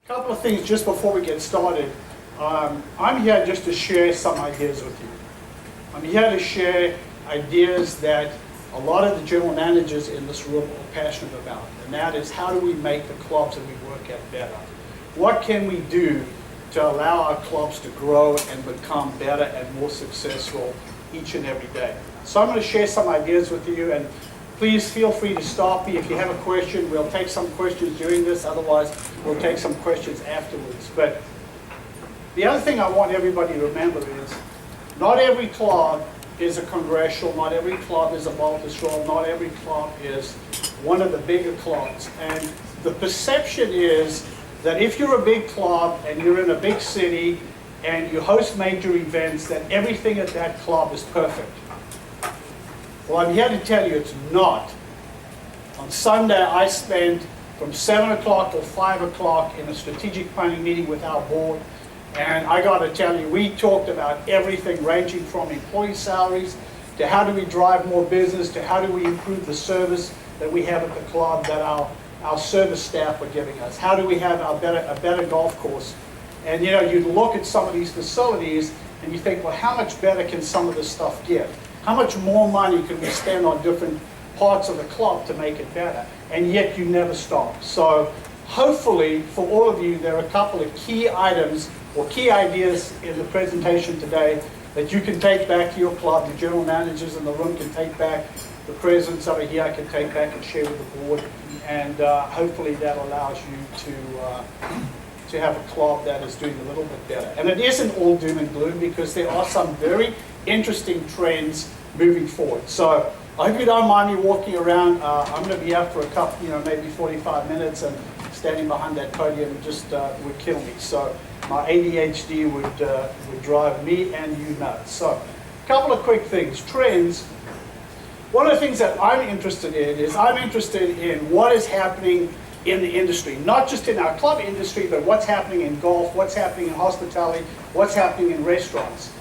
Couple of things just before we get started. I'm here just to share some ideas with you. I'm here to share ideas that a lot of the general managers in this room are passionate about, and that is, how do we make the clubs that we work at better? What can we do to allow our clubs to grow and become better and more successful each and every day? So I'm going to share some ideas with you, and please feel free to stop me if you have a question. We'll take some questions during this, otherwise we'll take some questions afterwards. But the other thing I want everybody to remember is, not every club is a Congressional, not every club is a Baltusrol, not every club is one of the bigger clubs. And the perception is that if you're a big club and you're in a big city and you host major events, that everything at that club is perfect. Well, I'm here to tell you it's not. On Sunday, I spent from 7 o'clock till 5 o'clock in a strategic planning meeting with our board. And I got to tell you, we talked about everything ranging from employee salaries to how do we drive more business, to how do we improve the service that we have at the club that our service staff are giving us. How do we have a better golf course? And you know, you look at some of these facilities and you think, well, how much better can some of this stuff get? How much more money can we spend on different parts of the club to make it better? And yet you never stop. So hopefully for all of you, there are a couple of key items or key ideas in the presentation today that you can take back to your club. The general managers in the room can take back, the presidents over here can take back and share with the board. And hopefully that allows you to have a club that is doing a little bit better. And it isn't all doom and gloom, because there are some very interesting trends moving forward. So I hope you don't mind me walking around. I'm going to be up for a couple, maybe 45 minutes, and standing behind that podium just would kill me. So my ADHD would drive me and you nuts. So a couple of quick things. Trends. One of the things that I'm interested in is I'm interested in what is happening in the industry, not just in our club industry, but what's happening in golf, what's happening in hospitality, what's happening in restaurants.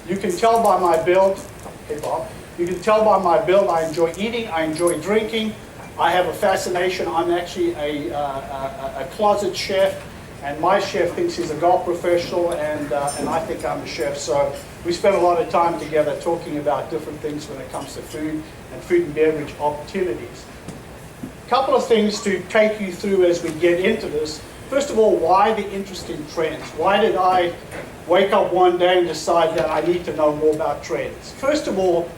You can tell by my build, hey Bob, you can tell by my build I enjoy eating, I enjoy drinking, I have a fascination. I'm actually a closet chef, and my chef thinks he's a golf professional, and I think I'm a chef. So we spend a lot of time together talking about different things when it comes to food and beverage opportunities. A couple of things to take you through as we get into this. First of all, why the interest in trends? Why did I wake up one day and decide that I need to know more about trends? First of all,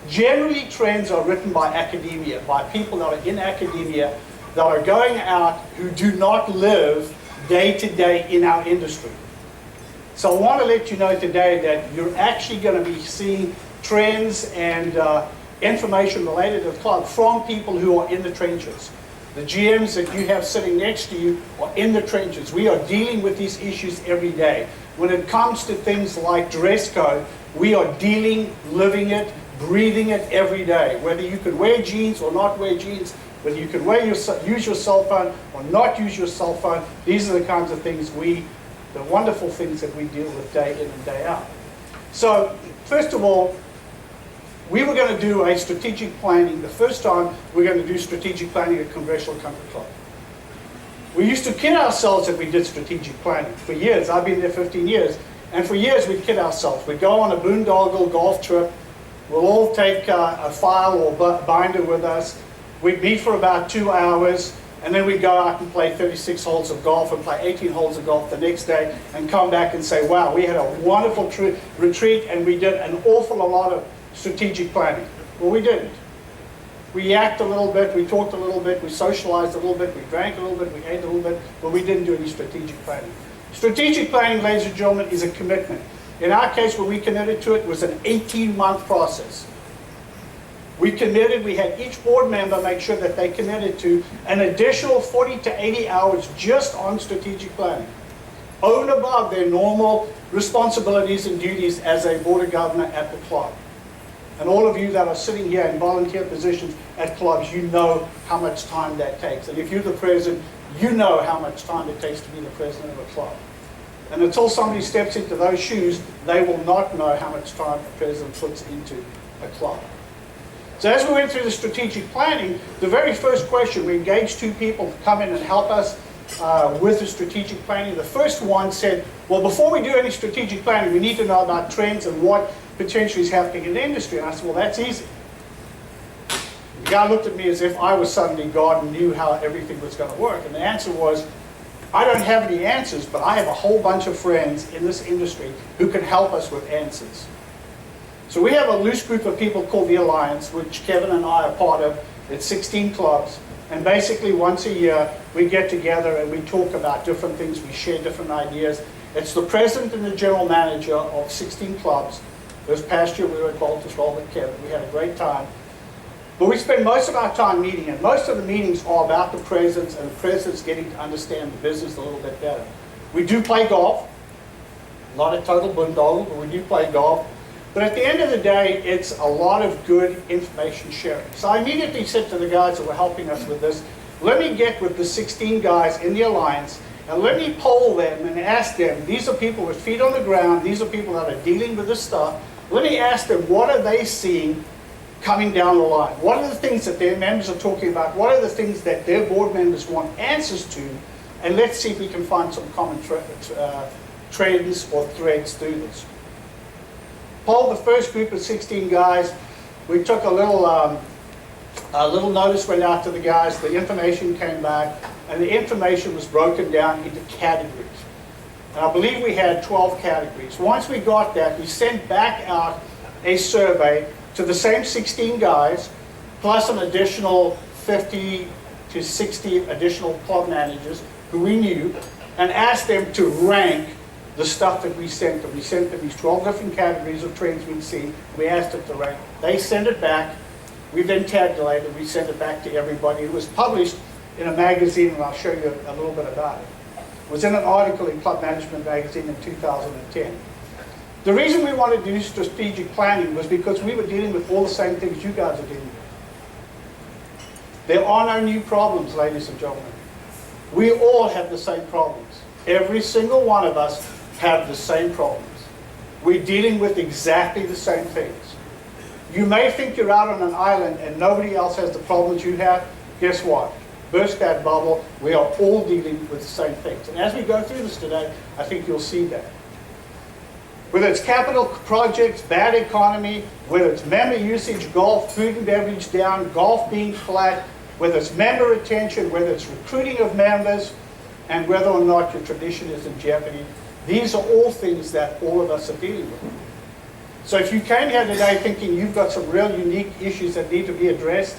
generally trends are written by academia, by people that are in academia, that are going out who do not live day to day in our industry. So I want to let you know today that you're actually going to be seeing trends and information related to the club from people who are in the trenches. The GMs that you have sitting next to you are in the trenches. We are dealing with these issues every day. When it comes to things like dress code, we are dealing, living it, breathing it every day. Whether you can wear jeans or not wear jeans, whether you can use your cell phone or not use your cell phone, these are the kinds of things the wonderful things that we deal with day in and day out. So, first of all, we were going to do a strategic planning. The first time we're going to do strategic planning at Congressional Country Club. We used to kid ourselves that we did strategic planning. For years, I've been there 15 years, and for years we'd kid ourselves. We'd go on a boondoggle golf trip. We'll all take a file or binder with us. We'd meet for about 2 hours, and then we'd go out and play 36 holes of golf and play 18 holes of golf the next day and come back and say, wow, we had a wonderful retreat and we did an awful lot of strategic planning. Well, we didn't. We yacked a little bit, we talked a little bit, we socialized a little bit, we drank a little bit, we ate a little bit, but we didn't do any strategic planning. Strategic planning, ladies and gentlemen, is a commitment. In our case, when we committed to it, was an 18-month process. We committed, we had each board member make sure that they committed to an additional 40 to 80 hours just on strategic planning, over and above their normal responsibilities and duties as a board of governor at the club. And all of you that are sitting here in volunteer positions at clubs, you know how much time that takes. And if you're the president, you know how much time it takes to be the president of a club. And until somebody steps into those shoes, they will not know how much time the president puts into a club. So as we went through the strategic planning, the very first question, we engaged 2 people to come in and help us with the strategic planning. The first one said, well, before we do any strategic planning, we need to know about trends and what potentially is happening in the industry. And I said, well, that's easy. The guy looked at me as if I was suddenly God and knew how everything was going to work. And the answer was, I don't have any answers, but I have a whole bunch of friends in this industry who can help us with answers. So we have a loose group of people called the Alliance, which Kevin and I are part of. It's 16 clubs. And basically once a year, we get together and we talk about different things. We share different ideas. It's the president and the general manager of 16 clubs. This past year, we were at Baltusrol with Kevin. We had a great time. But we spend most of our time meeting, and most of the meetings are about the presidents and the presidents getting to understand the business a little bit better. We do play golf. Not a total boondoggle, but we do play golf. But at the end of the day, it's a lot of good information sharing. So I immediately said to the guys that were helping us with this, let me get with the 16 guys in the Alliance, and let me poll them and ask them, these are people with feet on the ground, these are people that are dealing with this stuff. Let me ask them, what are they seeing coming down the line? What are the things that their members are talking about? What are the things that their board members want answers to? And let's see if we can find some common trends or threads through this. Polled the first group of 16 guys. We took a little notice went out to the guys. The information came back, and the information was broken down into categories. And I believe we had 12 categories. Once we got that, we sent back out a survey to the same 16 guys, plus an additional 50 to 60 additional club managers who we knew, and asked them to rank the stuff that we sent them. We sent them these 12 different categories of trends we'd seen. We asked them to rank. They sent it back. We then tabulated. We sent it back to everybody. It was published in a magazine, and I'll show you a little bit about it. It was in an article in Club Management magazine in 2010. The reason we wanted to do strategic planning was because we were dealing with all the same things you guys are dealing with. There are no new problems, ladies and gentlemen. We all have the same problems. Every single one of us have the same problems. We're dealing with exactly the same things. You may think you're out on an island and nobody else has the problems you have. Guess what? Burst that bubble. We are all dealing with the same things. And as we go through this today, I think you'll see that. Whether it's capital projects, bad economy, whether it's member usage, golf, food and beverage down, golf being flat, whether it's member retention, whether it's recruiting of members, and whether or not your tradition is in jeopardy, these are all things that all of us are dealing with. So if you came here today thinking you've got some real unique issues that need to be addressed,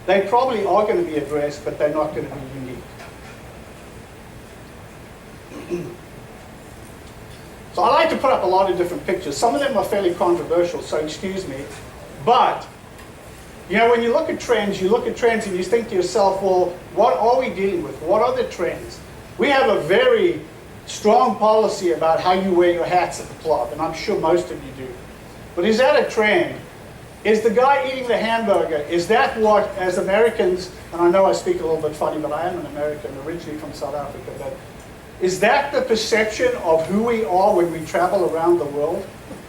they probably are going to be addressed, but they're not going to be unique. So I like to put up a lot of different pictures. Some of them are fairly controversial, so excuse me. But, you know, when you look at trends and you think to yourself, well, what are we dealing with? What are the trends? We have a very strong policy about how you wear your hats at the club, and I'm sure most of you do. But is that a trend? Is the guy eating the hamburger, is that what, as Americans, and I know I speak a little bit funny, but I am an American, originally from South Africa, but is that the perception of who we are when we travel around the world?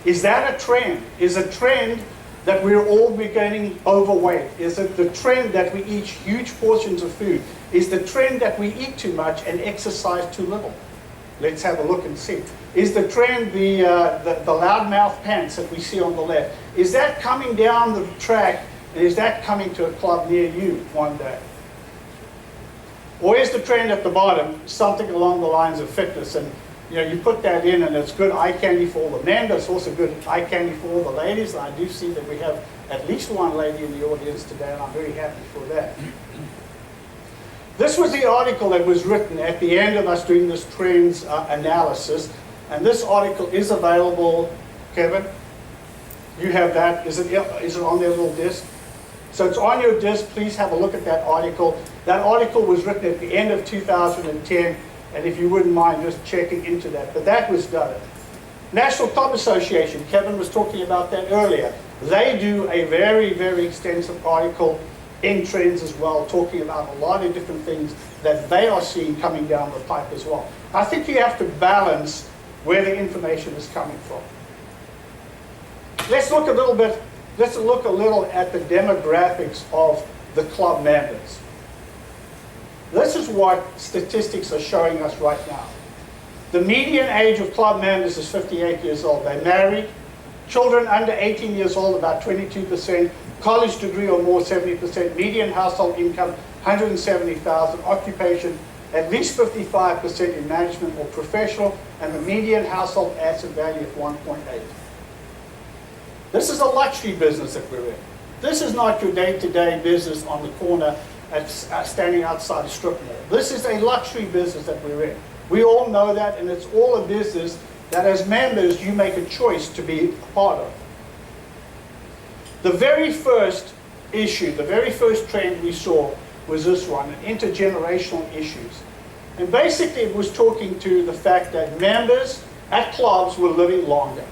Is that a trend? Is a trend that we're all becoming overweight? Is it the trend that we eat huge portions of food? Is the trend that we eat too much and exercise too little? Let's have a look and see. Is the trend the loudmouth pants that we see on the left? Is that coming down the track, and is that coming to a club near you one day? Or is the trend at the bottom something along the lines of fitness? And you know, you put that in and it's good eye candy for all the men, but it's also good eye candy for all the ladies. And I do see that we have at least one lady in the audience today, and I'm very happy for that. This was the article that was written at the end of us doing this trends analysis. And this article is available. Kevin, you have that. Is it on their little disc? So it's on your disc. Please have a look at that article. That article was written at the end of 2010, and if you wouldn't mind just checking into that. But that was done. National Club Association, Kevin was talking about that earlier. They do a very, very extensive article in trends as well, talking about a lot of different things that they are seeing coming down the pipe as well. I think you have to balance where the information is coming from. Let's look a little at the demographics of the club members. This is what statistics are showing us right now. The median age of club members is 58 years old. They're married. Children under 18 years old, about 22%. College degree or more, 70%. Median household income, 170,000. Occupation, at least 55% in management or professional. And the median household asset value of 1.8. This is a luxury business that we're in. This is not your day-to-day business on the corner standing outside a strip mall. This is a luxury business that we're in. We all know that, and it's all a business that as members you make a choice to be a part of. The very first issue, the very first trend we saw was this one, intergenerational issues. And basically it was talking to the fact that members at clubs were living longer.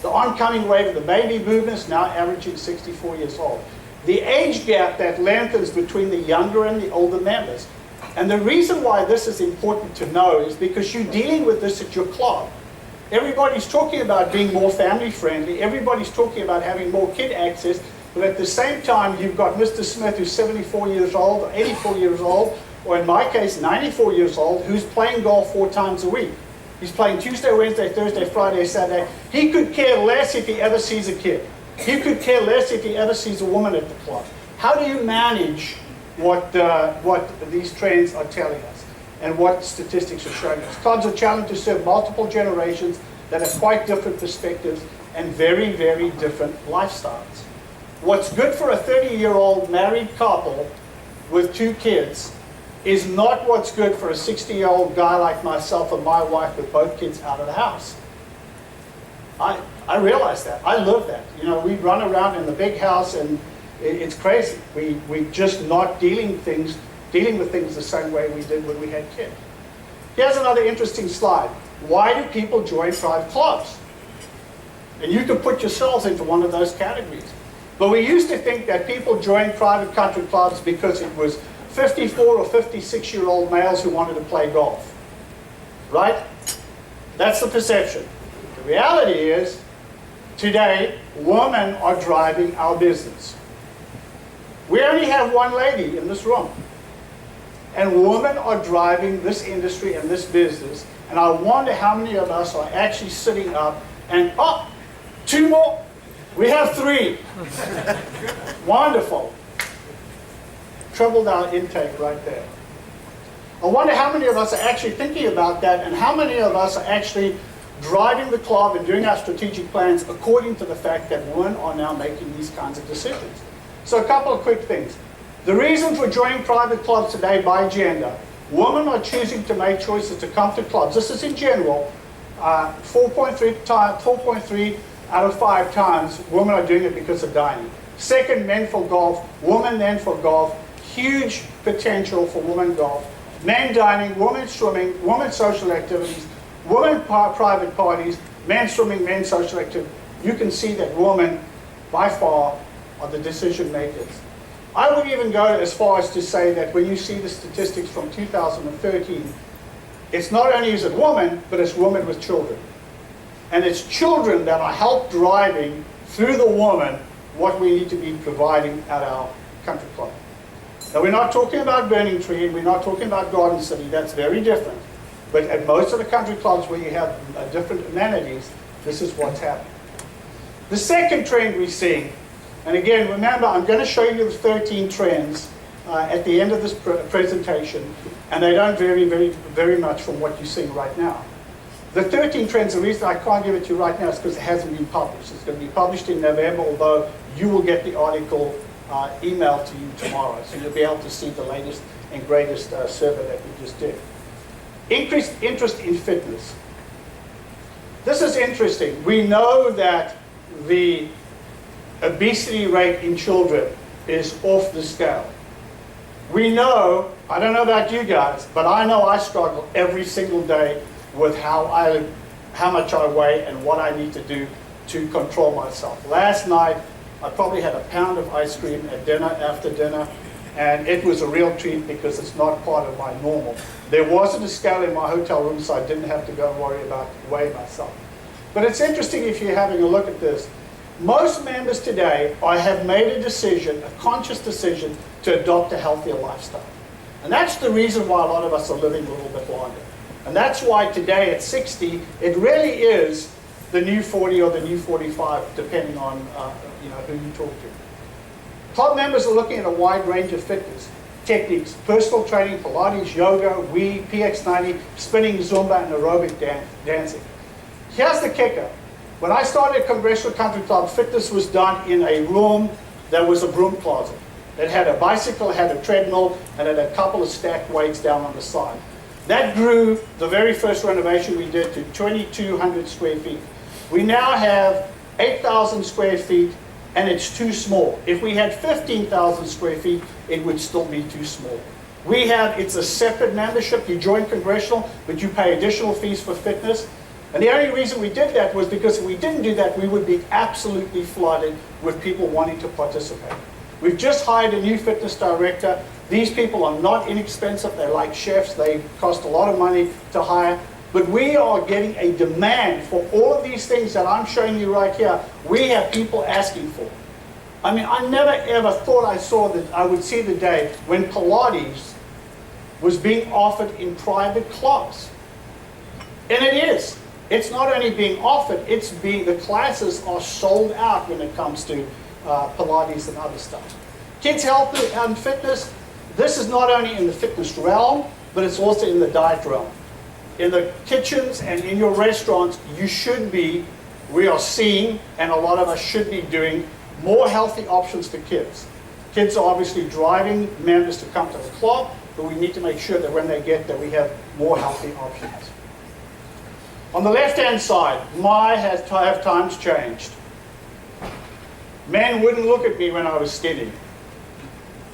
The oncoming wave of the baby boomers now averaging 64 years old. The age gap that lengthens between the younger and the older members. And the reason why this is important to know is because you're dealing with this at your club. Everybody's talking about being more family friendly. Everybody's talking about having more kid access. But at the same time, you've got Mr. Smith, who's 74 years old, or 84 years old, or in my case, 94 years old, who's playing golf 4 times a week. He's playing Tuesday, Wednesday, Thursday, Friday, Saturday. He could care less if he ever sees a kid. He could care less if he ever sees a woman at the club. How do you manage what these trends are telling us and what statistics are showing us? Clubs are challenged to serve multiple generations that have quite different perspectives and very, very different lifestyles. What's good for a 30-year-old married couple with 2 kids is not what's good for a 60-year-old guy like myself and my wife with both kids out of the house. I realize that. I live that. You know, we run around in the big house and it's crazy. We're just not dealing with things the same way we did when we had kids. Here's another interesting slide. Why do people join private clubs? And you can put yourselves into one of those categories. But we used to think that people joined private country clubs because it was 54 or 56-year-old males who wanted to play golf. Right? That's the perception. The reality is, today, women are driving our business. We only have one lady in this room. And women are driving this industry and this business. And I wonder how many of us are actually sitting up and, oh, 2 more. We have 3. Wonderful. Tripled our intake right there. I wonder how many of us are actually thinking about that and how many of us are actually driving the club and doing our strategic plans according to the fact that women are now making these kinds of decisions. So a couple of quick things. The reason for joining private clubs today by gender, women are choosing to make choices to come to clubs. This is in general, 4.3 out of 5 times women are doing it because of dining. Second, men for golf, women then for golf. Huge potential for women golf. Men dining, women swimming, women social activities, women private parties, men swimming, men social activities. You can see that women, by far, are the decision makers. I would even go as far as to say that when you see the statistics from 2013, it's not only is it women, but it's women with children. And it's children that are help driving through the woman what we need to be providing at our country club. Now, we're not talking about Burning Tree, and we're not talking about Garden City. That's very different. But at most of the country clubs where you have different amenities, this is what's happening. The second trend we're seeing, and again, remember, I'm going to show you the 13 trends at the end of this presentation, and they don't vary very much from what you're seeing right now. The 13 trends, the reason I can't give it to you right now is because it hasn't been published. It's going to be published in November, although you will get the article emailed to you tomorrow. So you'll be able to see the latest and greatest survey that we just did. Increased interest in fitness. This is interesting. We know that the obesity rate in children is off the scale. We know, I don't know about you guys, but I know I struggle every single day with how much I weigh and what I need to do to control myself. Last night, I probably had a pound of ice cream at dinner, after dinner, and it was a real treat because it's not part of my normal. There wasn't a scale in my hotel room, so I didn't have to go and worry about weighing myself. But it's interesting if you're having a look at this. Most members today have made a decision, a conscious decision, to adopt a healthier lifestyle. And that's the reason why a lot of us are living a little bit longer. And that's why today at 60, it really is the new 40 or the new 45, depending on who you talk to. Club members are looking at a wide range of fitness techniques: personal training, Pilates, yoga, Wii, PX90, spinning, Zumba, and aerobic dancing. Here's the kicker. When I started at Congressional Country Club, fitness was done in a room that was a broom closet. It had a bicycle, it had a treadmill, and it had a couple of stacked weights down on the side. That grew, the very first renovation we did, to 2,200 square feet. We now have 8,000 square feet, and it's too small. If we had 15,000 square feet, it would still be too small. It's a separate membership. You join Congressional, but you pay additional fees for fitness. And the only reason we did that was because if we didn't do that, we would be absolutely flooded with people wanting to participate. We've just hired a new fitness director. These people are not inexpensive. They're like chefs. They cost a lot of money to hire. But we are getting a demand for all of these things that I'm showing you right here. We have people asking for. I mean, I never ever thought I would see the day when Pilates was being offered in private clubs. And it is. It's not only being offered, the classes are sold out when it comes to Pilates and other stuff. Kids health and fitness, this is not only in the fitness realm, but it's also in the diet realm. In the kitchens and in your restaurants, we are seeing, and a lot of us should be doing, more healthy options for kids. Kids are obviously driving members to come to the club, but we need to make sure that when they get there, we have more healthy options. On the left-hand side, have times changed. Men wouldn't look at me when I was skinny.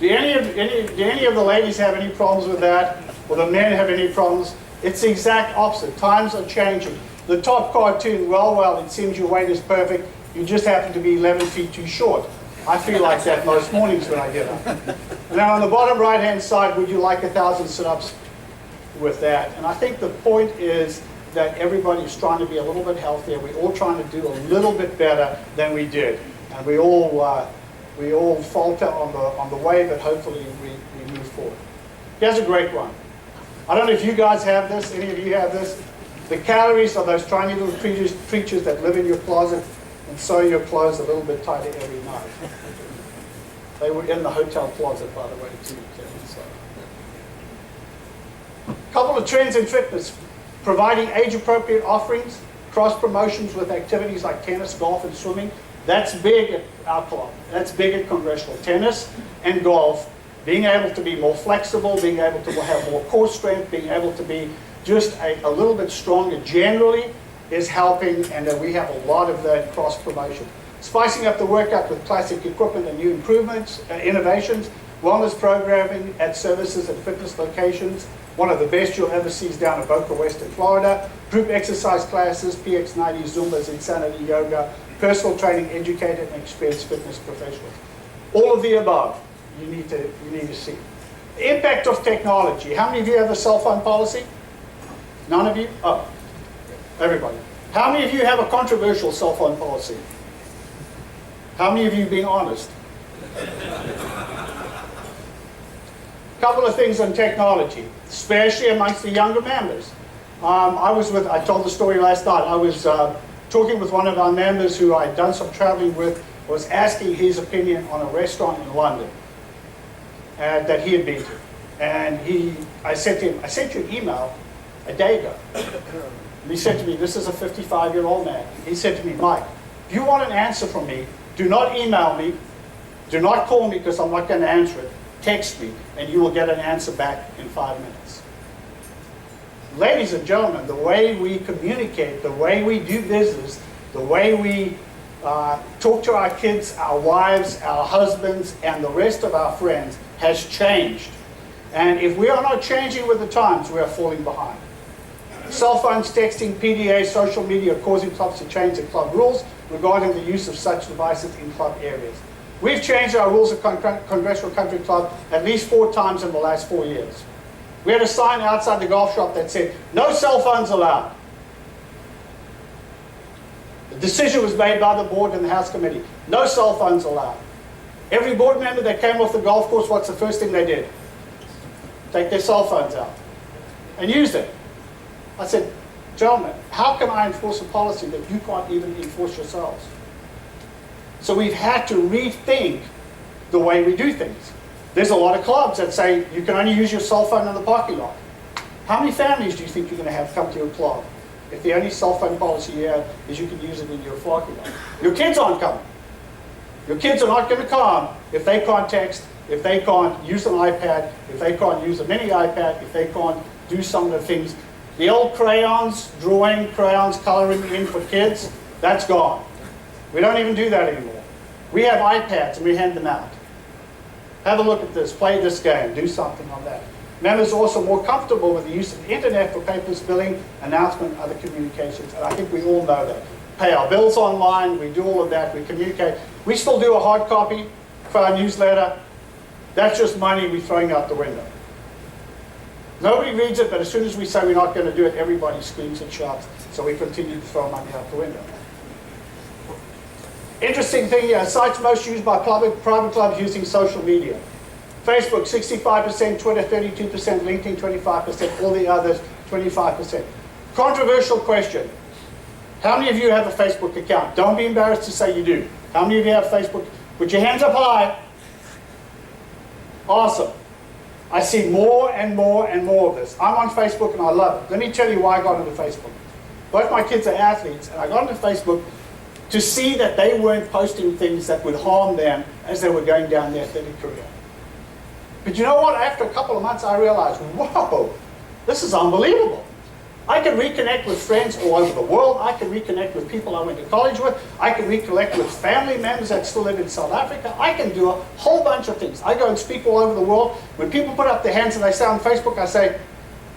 Do any of the ladies have any problems with that? Or the men have any problems? It's the exact opposite. Times are changing. The top cartoon, well, it seems your weight is perfect. You just happen to be 11 feet too short. I feel like that most mornings when I get up. Now on the bottom right-hand side, would you like 1,000 sit-ups with that? And I think the point is that everybody's trying to be a little bit healthier. We're all trying to do a little bit better than we did. And we all falter on the way, but hopefully we move forward. Here's a great one. I don't know if you guys have this, any of you have this. The calories are those tiny little creatures that live in your closet and sew your clothes a little bit tighter every night. They were in the hotel closet, by the way, too. So. Couple of trends in fitness. Providing age-appropriate offerings, cross-promotions with activities like tennis, golf, and swimming. That's big at our club. That's big at Congressional. Tennis and golf. Being able to be more flexible, being able to have more core strength, being able to be just a little bit stronger generally is helping, and we have a lot of that cross-promotion. Spicing up the workout with classic equipment and new improvements, innovations, wellness programming at services and fitness locations. One of the best you'll ever see is down at Boca West in Florida. Group exercise classes, PX90, Zumbas, Insanity Yoga, personal training, educated and experienced fitness professionals. All of the above you need to see. The impact of technology. How many of you have a cell phone policy? None of you? Oh, everybody. How many of you have a controversial cell phone policy? How many of you being honest? Couple of things on technology, especially amongst the younger members. I told the story last night. I was talking with one of our members who I'd done some traveling with, was asking his opinion on a restaurant in London that he had been to. And I said to him, I sent you an email a day ago. And he said to me, this is a 55-year-old man. He said to me, Mike, if you want an answer from me, do not email me, do not call me because I'm not going to answer it. Text me, and you will get an answer back in 5 minutes. Ladies and gentlemen, the way we communicate, the way we do business, the way we talk to our kids, our wives, our husbands, and the rest of our friends has changed. And if we are not changing with the times, we are falling behind. Cell phones, texting, PDA, social media are causing clubs to change the club rules regarding the use of such devices in club areas. We've changed our rules at Congressional Country Club at least 4 times in the last 4 years. We had a sign outside the golf shop that said, no cell phones allowed. The decision was made by the board and the House Committee. No cell phones allowed. Every board member that came off the golf course, what's the first thing they did? take their cell phones out and use them. I said, gentlemen, how can I enforce a policy that you can't even enforce yourselves? So we've had to rethink the way we do things. There's a lot of clubs that say you can only use your cell phone in the parking lot. How many families do you think you're going to have come to your club if the only cell phone policy you have is you can use it in your parking lot? Your kids aren't coming. Your kids are not going to come if they can't text, if they can't use an iPad, if they can't use a mini iPad, if they can't do some of the things. The old crayons, drawing, crayons, coloring in for kids, that's gone. We don't even do that anymore. We have iPads and we hand them out. Have a look at this, play this game, do something on that. Members are also more comfortable with the use of the internet for paperless billing, announcement, and other communications, and I think we all know that. Pay our bills online, we do all of that, we communicate. We still do a hard copy for our newsletter. That's just money we're throwing out the window. Nobody reads it, but as soon as we say we're not going to do it, everybody screams and shouts, so we continue to throw money out the window. Interesting thing here, sites most used by private clubs using social media. Facebook, 65%, Twitter, 32%, LinkedIn, 25%, all the others, 25%. Controversial question. How many of you have a Facebook account? Don't be embarrassed to say you do. How many of you have Facebook? Put your hands up high. Awesome. I see more and more and more of this. I'm on Facebook and I love it. Let me tell you why I got into Facebook. Both my kids are athletes, and I got into Facebook to see that they weren't posting things that would harm them as they were going down their athletic career. But you know what? After a couple of months, I realized, whoa, this is unbelievable. I can reconnect with friends all over the world. I can reconnect with people I went to college with. I can reconnect with family members that still live in South Africa. I can do a whole bunch of things. I go and speak all over the world. When people put up their hands and they say on Facebook, I say,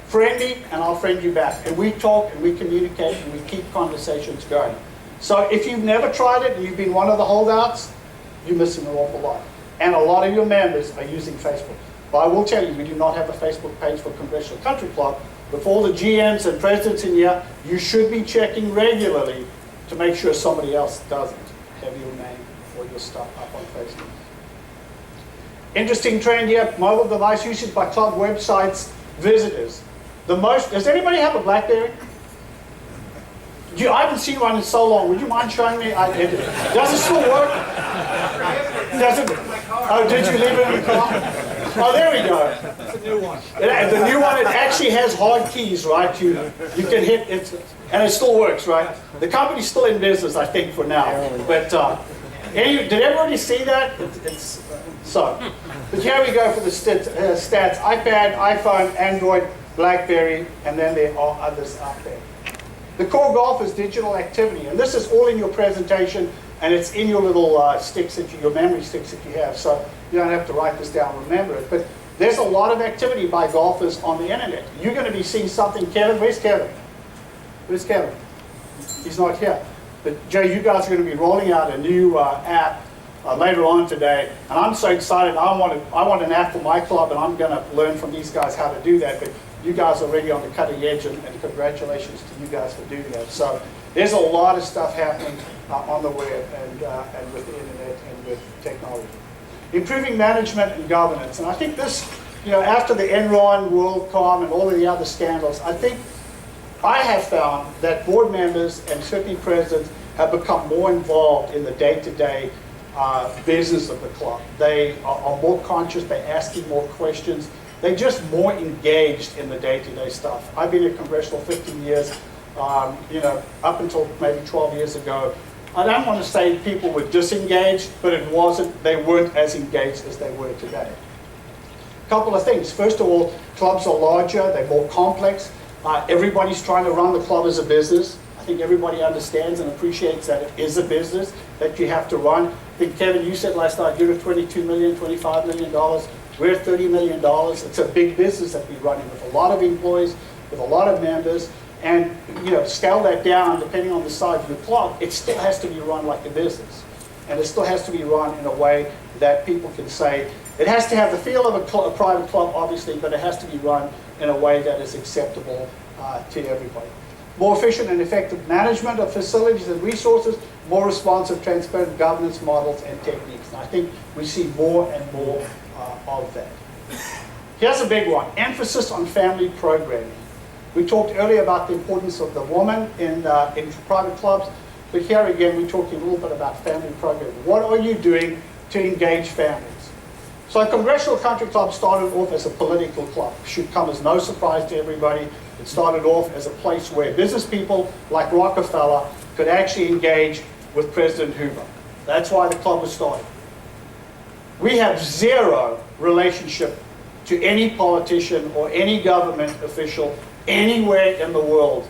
friend me, and I'll friend you back. And we talk and we communicate and we keep conversations going. So if you've never tried it and you've been one of the holdouts, you're missing an awful lot. And a lot of your members are using Facebook. But I will tell you, we do not have a Facebook page for Congressional Country Club. With all the GMs and presidents in here, you should be checking regularly to make sure somebody else doesn't have your name or your stuff up on Facebook. Interesting trend here, mobile device usage by club websites, visitors. Does anybody have a BlackBerry? I haven't seen one in so long. Would you mind showing me? Does it still work? Does it? Oh, did you leave it in the car? Oh, there we go. It's a new one. The new one, it actually has hard keys, right? You can hit it, and it still works, right? The company's still in business, I think, for now. But did everybody see that? But here we go for the stats. iPad, iPhone, Android, BlackBerry, and then there are others out there. The core golf is digital activity, and this is all in your presentation, and it's in your little sticks, your memory sticks that you have, so you don't have to write this down, remember it. But there's a lot of activity by golfers on the internet. You're going to be seeing something. Kevin, where's Kevin? Where's Kevin? He's not here. But Jay, you guys are going to be rolling out a new app later on today, and I'm so excited. I want an app for my club, and I'm going to learn from these guys how to do that. But you guys are already on the cutting edge, and congratulations to you guys for doing that. So there's a lot of stuff happening on the web and with the internet and with technology. Improving management and governance. And I think this, after the Enron, WorldCom, and all of the other scandals, I have found that board members and certainly presidents have become more involved in the day-to-day business of the club. They are more conscious, they're asking more questions. They're just more engaged in the day-to-day stuff. I've been at Congressional 15 years, up until maybe 12 years ago. I don't want to say people were disengaged, but they weren't as engaged as they were today. A couple of things. First of all, clubs are larger, they're more complex. Everybody's trying to run the club as a business. I think everybody understands and appreciates that it is a business that you have to run. I think, Kevin, you said last night you're at $22 million, $25 million. We're at $30 million. It's a big business that we're running with a lot of employees, with a lot of members. And scale that down depending on the size of the club, it still has to be run like a business. And it still has to be run in a way that people can say, it has to have the feel of a private club, obviously, but it has to be run in a way that is acceptable to everybody. More efficient and effective management of facilities and resources, more responsive, transparent governance models and techniques. And I think we see more and more of that. Here's a big one, emphasis on family programming. We talked earlier about the importance of the woman in private clubs, but here again we're talking a little bit about family programming. What are you doing to engage families? So Congressional Country Club started off as a political club. Should come as no surprise to everybody. It started off as a place where business people like Rockefeller could actually engage with President Hoover. That's why the club was started. We have zero relationship to any politician or any government official anywhere in the world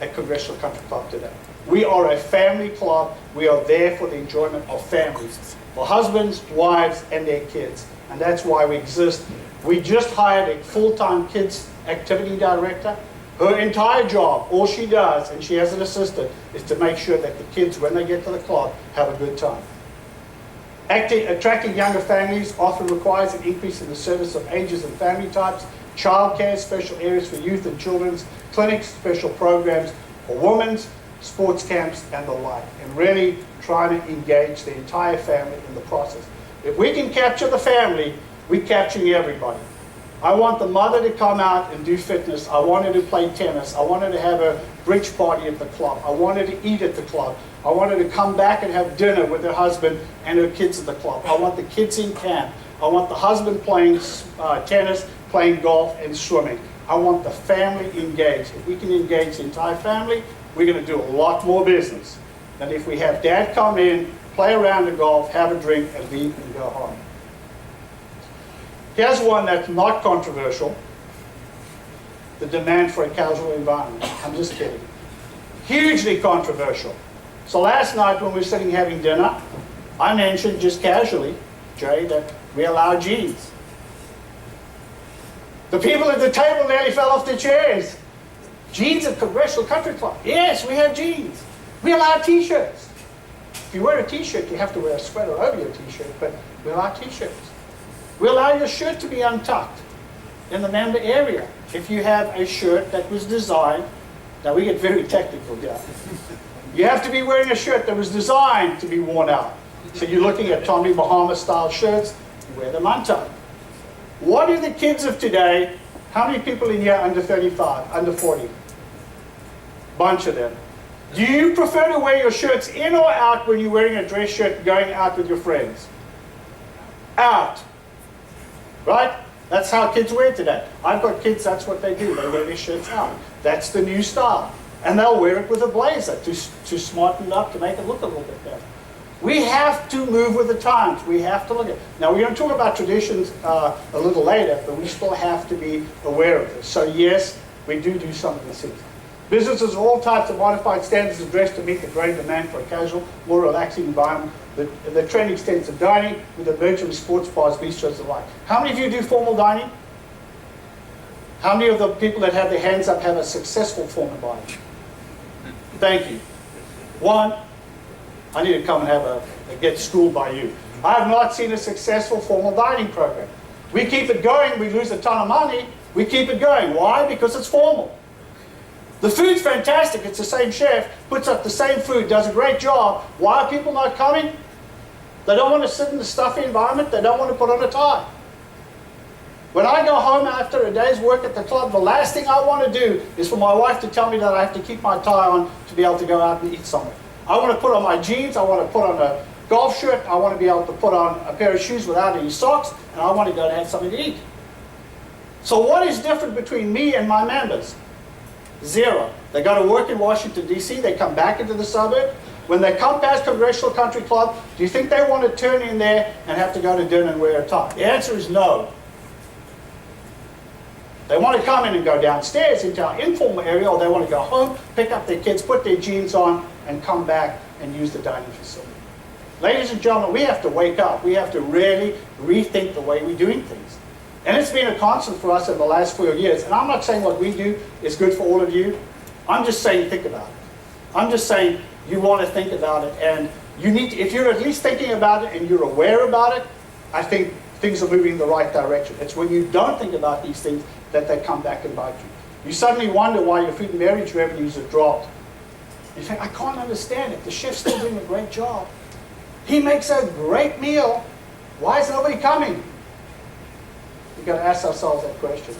at Congressional Country Club today. We are a family club. We are there for the enjoyment of families, for husbands, wives, and their kids. And that's why we exist. We just hired a full-time kids activity director. Her entire job, all she does, and she has an assistant, is to make sure that the kids, when they get to the club, have a good time. Attracting younger families often requires an increase in the service of ages and family types, childcare, special areas for youth and children's, clinics, special programs for women's, sports camps, and the like, and really trying to engage the entire family in the process. If we can capture the family, we're capturing everybody. I want the mother to come out and do fitness. I want her to play tennis. I want her to have a bridge party at the club. I want her to eat at the club. I want her to come back and have dinner with her husband and her kids at the club. I want the kids in camp. I want the husband playing tennis, playing golf, and swimming. I want the family engaged. If we can engage the entire family, we're going to do a lot more business than if we have dad come in, play around the golf, have a drink, and leave and go home. Here's one that's not controversial. The demand for a casual environment. I'm just kidding. Hugely controversial. So last night when we were sitting having dinner, I mentioned just casually, Jay, that we allow jeans. The people at the table nearly fell off their chairs. Jeans at Congressional Country Club. Yes, we have jeans. We allow t-shirts. If you wear a t-shirt, you have to wear a sweater over your t-shirt, but we allow t-shirts. We allow your shirt to be untucked in the member area. If you have a shirt that was designed, now we get very technical here. You have to be wearing a shirt that was designed to be worn out. So you're looking at Tommy Bahama style shirts, you wear them untucked. What do the kids of today, how many people in here under 35, under 40? Bunch of them. Do you prefer to wear your shirts in or out when you're wearing a dress shirt going out with your friends? Out. Right? That's how kids wear today. I've got kids, that's what they do. They wear their shirts out. That's the new style. And they'll wear it with a blazer to smarten it up, to make it look a little bit better. We have to move with the times. We have to look at it. Now, we're going to talk about traditions a little later, but we still have to be aware of this. So yes, we do some of these things. Businesses of all types of modified standards of dress to meet the growing demand for a casual, more relaxing environment. The trend extends to dining with the emergence of sports bars, bistros, and the like. How many of you do formal dining? How many of the people that have their hands up have a successful formal dining? Thank you. One. I need to come and get schooled by you. I have not seen a successful formal dining program. We keep it going, we lose a ton of money, we keep it going. Why? Because it's formal. The food's fantastic, it's the same chef, puts up the same food, does a great job. Why are people not coming? They don't want to sit in the stuffy environment, they don't want to put on a tie. When I go home after a day's work at the club, the last thing I want to do is for my wife to tell me that I have to keep my tie on to be able to go out and eat somewhere. I want to put on my jeans, I want to put on a golf shirt, I want to be able to put on a pair of shoes without any socks, and I want to go and have something to eat. So what is different between me and my members? Zero. They go to work in Washington, D.C., they come back into the suburb. When they come past Congressional Country Club, do you think they want to turn in there and have to go to dinner and wear a tie? The answer is no. They want to come in and go downstairs into our informal area, or they want to go home, pick up their kids, put their jeans on, and come back and use the dining facility. Ladies and gentlemen, we have to wake up. We have to really rethink the way we're doing things. And it's been a constant for us in the last 4 years. And I'm not saying what we do is good for all of you. I'm just saying think about it. I'm just saying you want to think about it. And you need to, if you're at least thinking about it and you're aware about it, I think things are moving in the right direction. It's when you don't think about these things that they come back and bite you. You suddenly wonder why your food and beverage revenues have dropped. You think, I can't understand it. The chef's still doing a great job. He makes a great meal. Why is nobody coming? We've got to ask ourselves that question.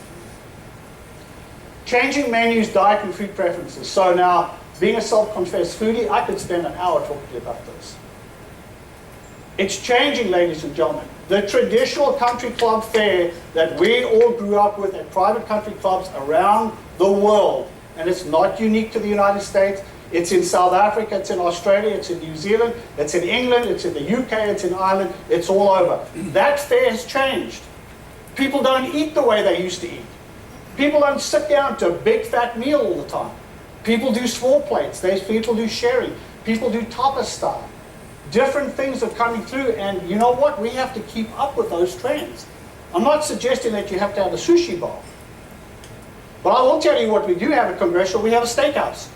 Changing menus, diet, and food preferences. So now, being a self-confessed foodie, I could spend an hour talking to you about this. It's changing, ladies and gentlemen. The traditional country club fare that we all grew up with at private country clubs around the world, and it's not unique to the United States, it's in South Africa, it's in Australia, it's in New Zealand, it's in England, it's in the UK, it's in Ireland, it's all over. That fare has changed. People don't eat the way they used to eat. People don't sit down to a big fat meal all the time. People do small plates, people do sharing, people do tapas style. Different things are coming through, and you know what? We have to keep up with those trends. I'm not suggesting that you have to have a sushi bar. But I will tell you what we do have at Congressional. We have a steakhouse.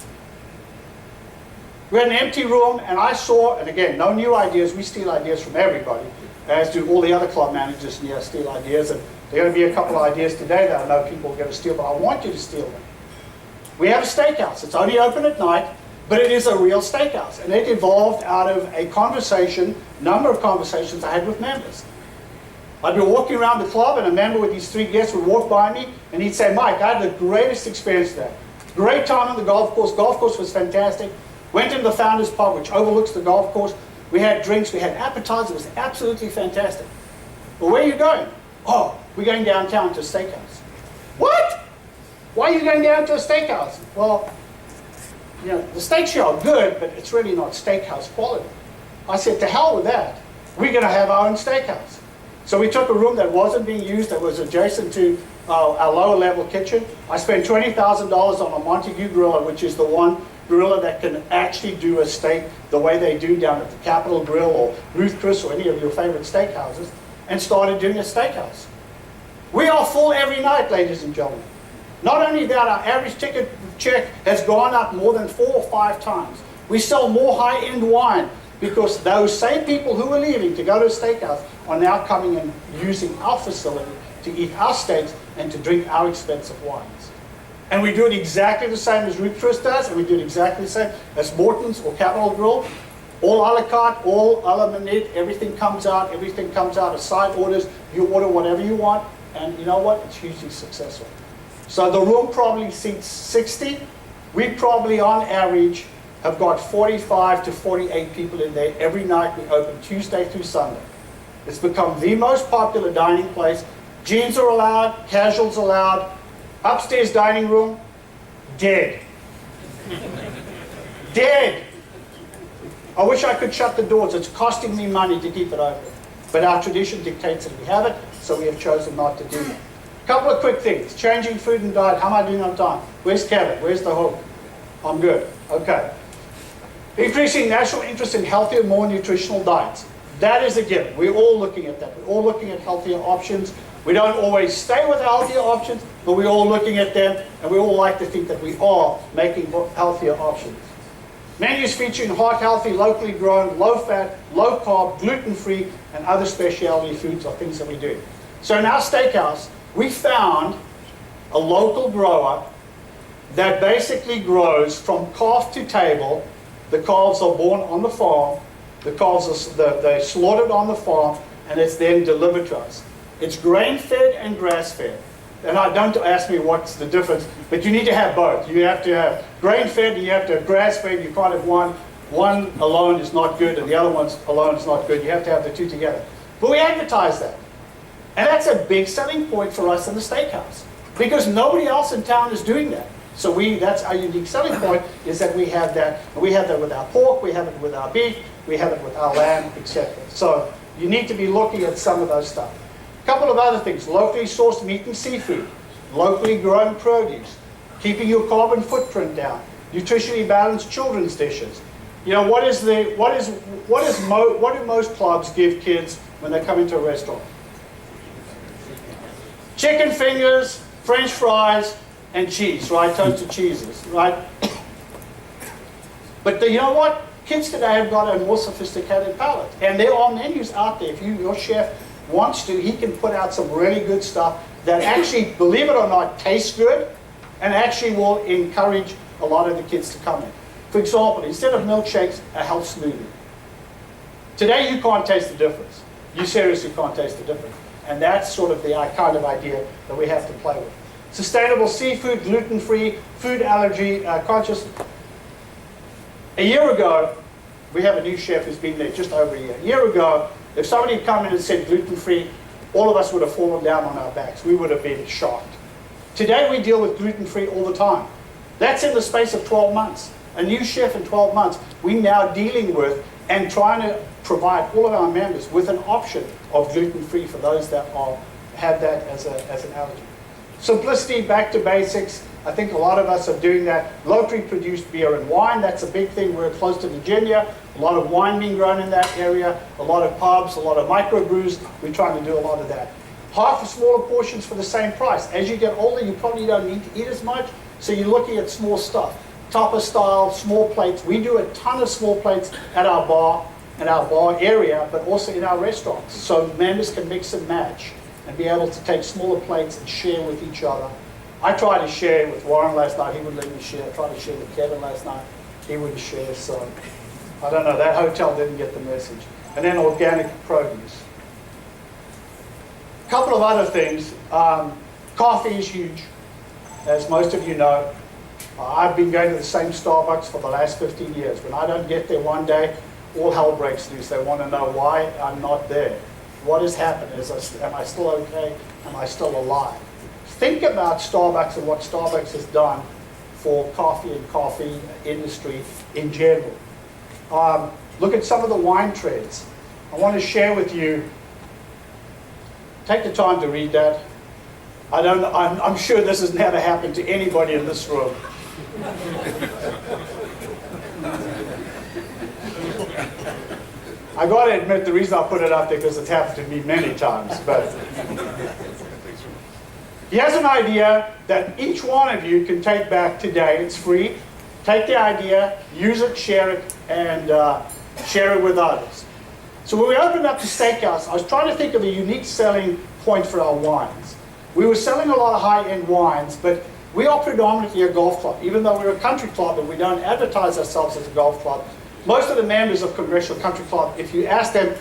We had an empty room, and I saw, and again, no new ideas. We steal ideas from everybody, as do all the other club managers, and steal ideas. And there are going to be a couple of ideas today that I know people are going to steal, but I want you to steal them. We have a steakhouse. It's only open at night, but it is a real steakhouse. And it evolved out of a number of conversations I had with members. I'd be walking around the club, and a member with these 3 guests would walk by me, and he'd say, Mike, I had the greatest experience there. Great time on the golf course. Golf course was fantastic. Went into the Founders Pub, which overlooks the golf course. We had drinks, we had appetizers. It was absolutely fantastic. Well, where are you going? Oh, we're going downtown to a steakhouse. What? Why are you going down to a steakhouse? Well, you know, the steaks here are good, but it's really not steakhouse quality. I said, to hell with that. We're going to have our own steakhouse. So we took a room that wasn't being used, that was adjacent to our lower level kitchen. I spent $20,000 on a Montague griller, which is the one griller that can actually do a steak the way they do down at the Capitol Grill or Ruth Chris or any of your favorite steakhouses, and started doing a steakhouse. We are full every night, ladies and gentlemen. Not only that, our average ticket check has gone up more than 4 or 5 times. We sell more high-end wine because those same people who were leaving to go to a steakhouse are now coming and using our facility to eat our steaks and to drink our expensive wines. And we do it exactly the same as Ruth Chris does, and we do it exactly the same as Morton's or Capitol Grill. All a la carte, all a la minute, everything comes out as side orders. You order whatever you want, and you know what? It's hugely successful. So the room probably seats 60. We probably, on average, have got 45 to 48 people in there every night. We open Tuesday through Sunday. It's become the most popular dining place. Jeans are allowed, casuals allowed. Upstairs dining room, dead. Dead. I wish I could shut the doors. It's costing me money to keep it open. But our tradition dictates that we have it, so we have chosen not to do that. A couple of quick things. Changing food and diet. How am I doing on time? Where's Kevin? Where's the hook? I'm good. Okay. Increasing national interest in healthier, more nutritional diets. That is a given. We're all looking at that. We're all looking at healthier options. We don't always stay with healthier options, but we're all looking at them, and we all like to think that we are making healthier options. Menus featuring heart-healthy, locally grown, low-fat, low-carb, gluten-free, and other specialty foods are things that we do. So in our steakhouse, we found a local grower that basically grows from calf to table. The calves are born on the farm, the calves they're slaughtered on the farm, and it's then delivered to us. It's grain-fed and grass-fed. And don't ask me what's the difference, but you need to have both. You have to have grain-fed and you have to have grass-fed. You can't have one. One alone is not good and the other one alone is not good. You have to have the two together. But we advertise that. And that's a big selling point for us in the steakhouse because nobody else in town is doing that. So that's our unique selling point, is that we have that. And we have that with our pork, we have it with our beef, we have it with our lamb, etc. So you need to be looking at some of those stuff. A couple of other things: locally sourced meat and seafood, locally grown produce, keeping your carbon footprint down, nutritionally balanced children's dishes. You know, what do most clubs give kids when they come into a restaurant? Chicken fingers, French fries, and cheese, right? Toasted cheeses, right? But you know what? Kids today have got a more sophisticated palate, and there are menus out there. If your chef wants to, he can put out some really good stuff that actually, believe it or not, tastes good and actually will encourage a lot of the kids to come in. For example, instead of milkshakes, a health smoothie. Today you can't taste the difference. You seriously can't taste the difference. And that's sort of the kind of idea that we have to play with. Sustainable seafood, gluten-free, food allergy conscious. A year ago, we have a new chef who's been there just over a year. A year ago, if somebody had come in and said gluten-free, all of us would have fallen down on our backs. We would have been shocked. Today we deal with gluten-free all the time. That's in the space of 12 months. A new chef in 12 months, we're now dealing with and trying to provide all of our members with an option of gluten-free for those that have that as an allergy. Simplicity, back to basics. I think a lot of us are doing that. Locally produced beer and wine, that's a big thing. We're close to Virginia. A lot of wine being grown in that area. A lot of pubs, a lot of microbrews. We're trying to do a lot of that. Half of smaller portions for the same price. As you get older, you probably don't need to eat as much, so you're looking at small stuff. Tupper style, small plates. We do a ton of small plates at our bar, in our bar area, but also in our restaurants. So members can mix and match and be able to take smaller plates and share with each other. I tried to share with Warren last night, he wouldn't let me share. I tried to share with Kevin last night, he wouldn't share, so I don't know, that hotel didn't get the message. And then organic produce. A couple of other things. Coffee is huge, as most of you know. I've been going to the same Starbucks for the last 15 years. When I don't get there one day, all hell breaks loose. They want to know why I'm not there. What has happened? Am I still okay? Am I still alive? Think about Starbucks and what Starbucks has done for coffee and coffee industry in general. Look at some of the wine trends. I want to share with you, take the time to read that. I'm sure this has never happened to anybody in this room. I got to admit, the reason I put it up there because it's happened to me many times. But he has an idea that each one of you can take back today. It's free. Take the idea, use it, share it, and share it with others. So when we opened up the steakhouse, I was trying to think of a unique selling point for our wines. We were selling a lot of high-end wines, but we are predominantly a golf club. Even though we're a country club and we don't advertise ourselves as a golf club, most of the members of Congressional Country Club, if you ask them,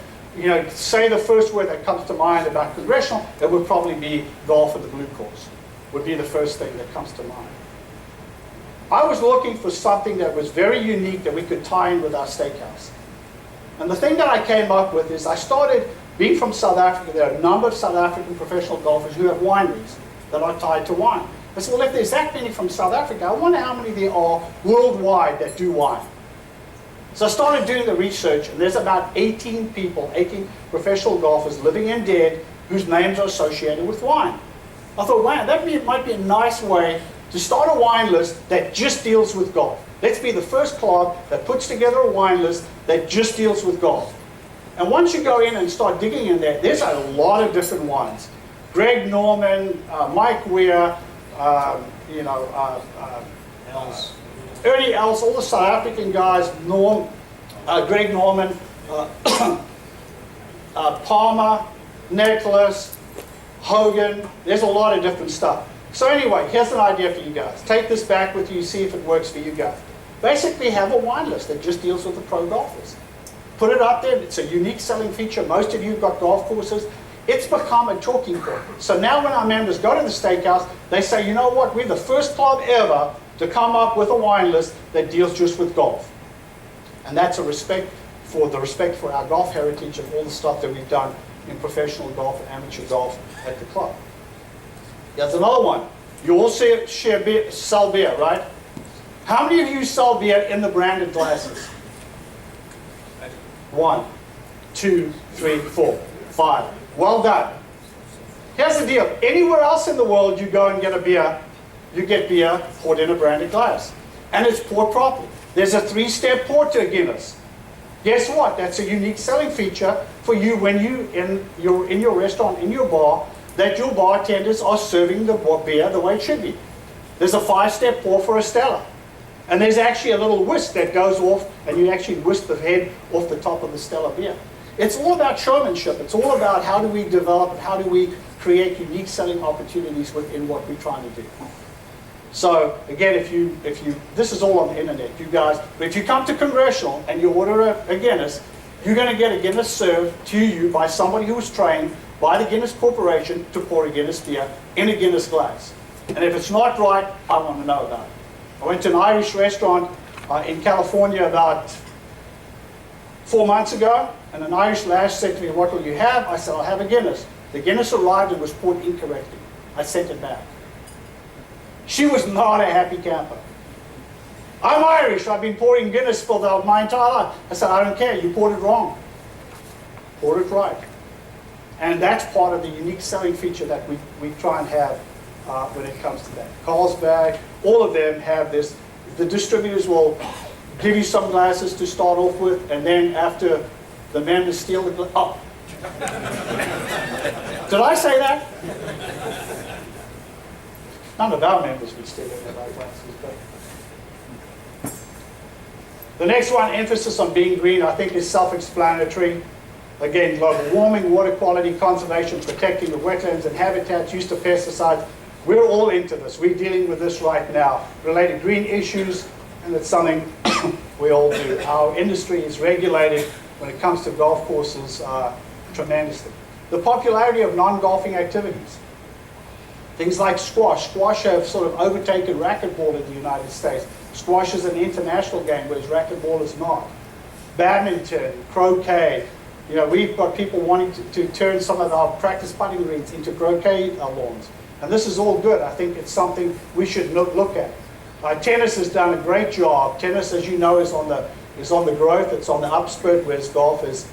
say the first word that comes to mind about Congressional, it would probably be golf at the blue course, would be the first thing that comes to mind. I was looking for something that was very unique that we could tie in with our steakhouse. And the thing that I came up with is I started, being from South Africa, there are a number of South African professional golfers who have wineries that are tied to wine. I said, well, if there's that many from South Africa, I wonder how many there are worldwide that do wine. So I started doing the research, and there's about 18 people, 18 professional golfers living and dead whose names are associated with wine. I thought, wow, that might be a nice way to start a wine list that just deals with golf. Let's be the first club that puts together a wine list that just deals with golf. And once you go in and start digging in there, there's a lot of different wines. Greg Norman, Mike Weir, Ernie Els, all the South African guys, Greg Norman, Palmer, Nicholas, Hogan, there's a lot of different stuff. So anyway, here's an idea for you guys. Take this back with you, see if it works for you guys. Basically have a wine list that just deals with the pro golfers. Put it up there, it's a unique selling feature. Most of you have got golf courses. It's become a talking point. So now when our members go to the steakhouse, they say, you know what, we're the first club ever to come up with a wine list that deals just with golf. And that's a respect for our golf heritage and all the stuff that we've done in professional golf and amateur golf at the club. There's another one. You all sell beer, right? How many of you sell beer in the branded glasses? 1, 2, 3, 4, 5. Well done. Here's the deal. Anywhere else in the world you go and get a beer, you get beer poured in a branded glass. And it's poured properly. There's a 3-step pour to a Guinness. Guess what? That's a unique selling feature for you when you're in your restaurant, in your bar, that your bartenders are serving the beer the way it should be. There's a 5-step pour for a Stella. And there's actually a little whisk that goes off, and you actually whisk the head off the top of the Stella beer. It's all about showmanship. It's all about how do we develop and how do we create unique selling opportunities within what we're trying to do. So again, this is all on the internet, you guys. But if you come to Congressional and you order a Guinness, you're going to get a Guinness served to you by somebody who was trained by the Guinness Corporation to pour a Guinness beer in a Guinness glass. And if it's not right, I want to know about it. I went to an Irish restaurant in California about 4 months ago, and an Irish lass said to me, "What will you have?" I said, "I'll have a Guinness." The Guinness arrived and was poured incorrectly. I sent it back. She was not a happy camper. "I'm Irish, I've been pouring Guinness for my entire life." I said, "I don't care, you poured it wrong. Pour it right." And that's part of the unique selling feature that we try and have when it comes to that. Carlsberg, all of them have this. The distributors will give you some glasses to start off with, and then after the members steal the glass. Oh. Did I say that? None of our members would steal any of our glasses. But the next one, emphasis on being green, I think is self-explanatory. Again, global warming, water quality, conservation, protecting the wetlands and habitats, use of pesticides. We're all into this. We're dealing with this right now. Related green issues, and it's something we all do. Our industry is regulated when it comes to golf courses tremendously. The popularity of non-golfing activities. Things like squash. Squash have sort of overtaken racquetball in the United States. Squash is an international game, whereas racquetball is not. Badminton, croquet. You know, we've got people wanting to turn some of our practice putting greens into croquet lawns. And this is all good. I think it's something we should look at. Tennis has done a great job. Tennis, as you know, is on the growth. It's on the upspurt, whereas golf is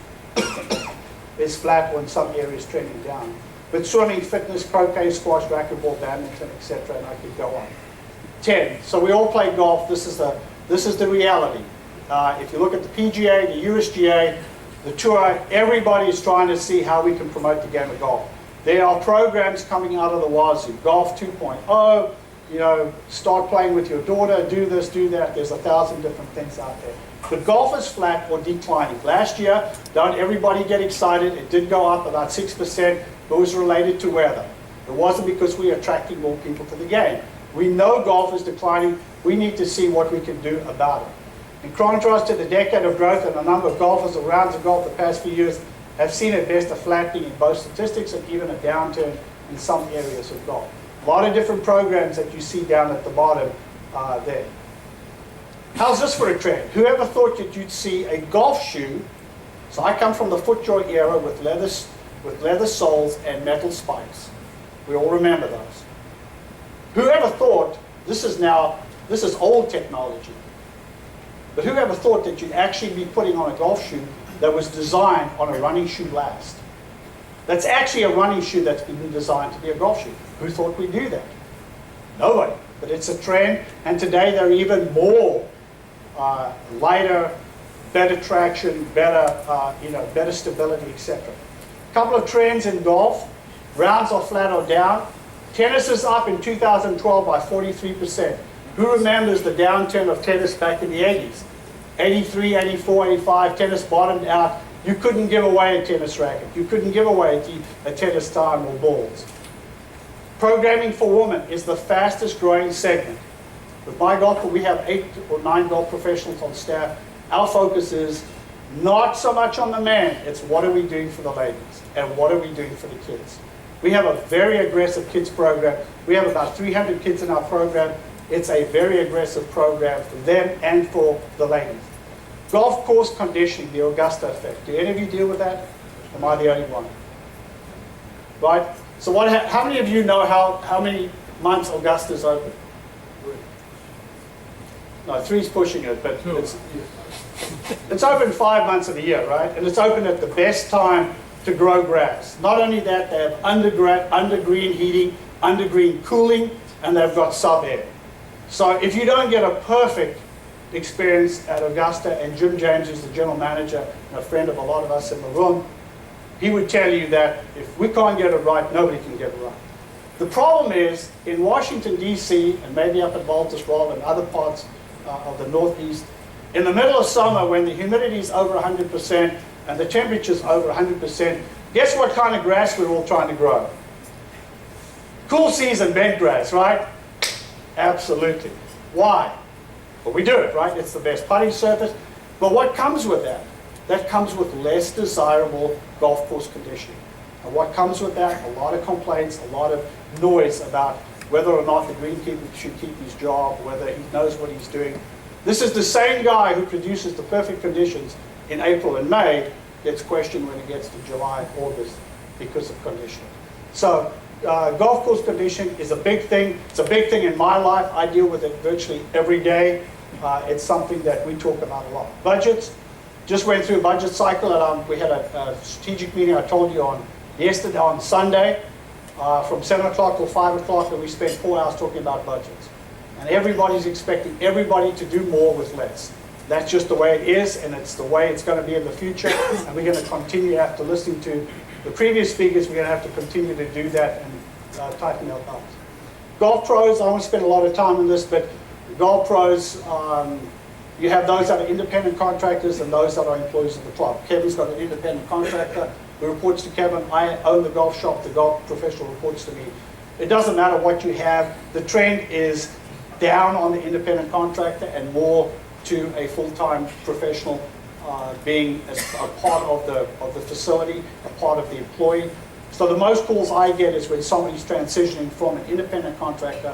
flat or in some areas trending down. But swimming, fitness, croquet, squash, racquetball, badminton, etc., and I could go on. 10. So we all play golf. This is the reality. If you look at the PGA, the USGA, the Tour, everybody is trying to see how we can promote the game of golf. There are programs coming out of the wazoo. Golf 2.0, you know, start playing with your daughter, do this, do that. There's 1,000 different things out there. But golf is flat or declining. Last year, don't everybody get excited, it did go up about 6%, but it was related to weather. It wasn't because we are attracting more people to the game. We know golf is declining. We need to see what we can do about it. In contrast to the decade of growth, and a number of golfers or rounds of golf the past few years have seen at best a flattening in both statistics and even a downturn in some areas of golf. A lot of different programs that you see down at the bottom there. How's this for a trend? Whoever thought that you'd see a golf shoe? So I come from the FootJoy era with leather soles and metal spikes. We all remember those. Whoever thought, this is old technology, but whoever thought that you'd actually be putting on a golf shoe that was designed on a running shoe last? That's actually a running shoe that's been designed to be a golf shoe. Who thought we'd do that? Nobody. But it's a trend, and today they're even more lighter, better traction, better stability, etc. A couple of trends in golf. Rounds are flat or down. Tennis is up in 2012 by 43%. Who remembers the downturn of tennis back in the 80s? 83, 84, 85, tennis bottomed out. You couldn't give away a tennis racket. You couldn't give away a tennis time or balls. Programming for women is the fastest growing segment. With my golf, we have 8 or 9 golf professionals on staff. Our focus is not so much on the man, it's what are we doing for the ladies and what are we doing for the kids. We have a very aggressive kids program. We have about 300 kids in our program. It's a very aggressive program for them and for the ladies. Golf course conditioning, the Augusta effect. Do any of you deal with that? Am I the only one? Right? So how many of you know how many months Augusta is open? No, 3's pushing it, but it's open 5 months of the year, right? And it's open at the best time to grow grass. Not only that, they have under-green heating, under-green cooling, and they've got sub-air. So if you don't get a perfect experience at Augusta, and Jim James is the general manager and a friend of a lot of us in the room, he would tell you that if we can't get it right, nobody can get it right. The problem is, in Washington, D.C., and maybe up at Baltusrol and other parts of the Northeast, in the middle of summer when the humidity is over 100% and the temperature's over 100%, guess what kind of grass we're all trying to grow? Cool season bent grass, right? Absolutely. Why? Well, we do it, right? It's the best putting surface. But what comes with that? that comes with less desirable golf course conditioning. And what comes with that? A lot of complaints, a lot of noise about whether or not the greenkeeper should keep his job, whether he knows what he's doing. This is the same guy who produces the perfect conditions in April and May gets questioned when it gets to July and August because of conditioning. So golf course conditioning is a big thing. It's a big thing in my life. I deal with it virtually every day. It's something that we talk about a lot. Budgets. Just went through a budget cycle, and we had a strategic meeting I told you on yesterday, on Sunday, from 7 o'clock till 5 o'clock, and we spent 4 hours talking about budgets. And everybody's expecting everybody to do more with less. That's just the way it is, and it's the way it's going to be in the future. And we're going to continue, after listening to the previous speakers, we're going to have to continue to do that and tighten our belts. Golf pros, I won't spend a lot of time on this, but golf pros, you have those that are independent contractors and those that are employees of the club. Kevin's got an independent contractor who reports to Kevin. I own the golf shop. The golf professional reports to me. It doesn't matter what you have. The trend is down on the independent contractor and more to a full-time professional being a part of the facility, a part of the employee. So the most calls I get is when somebody's transitioning from an independent contractor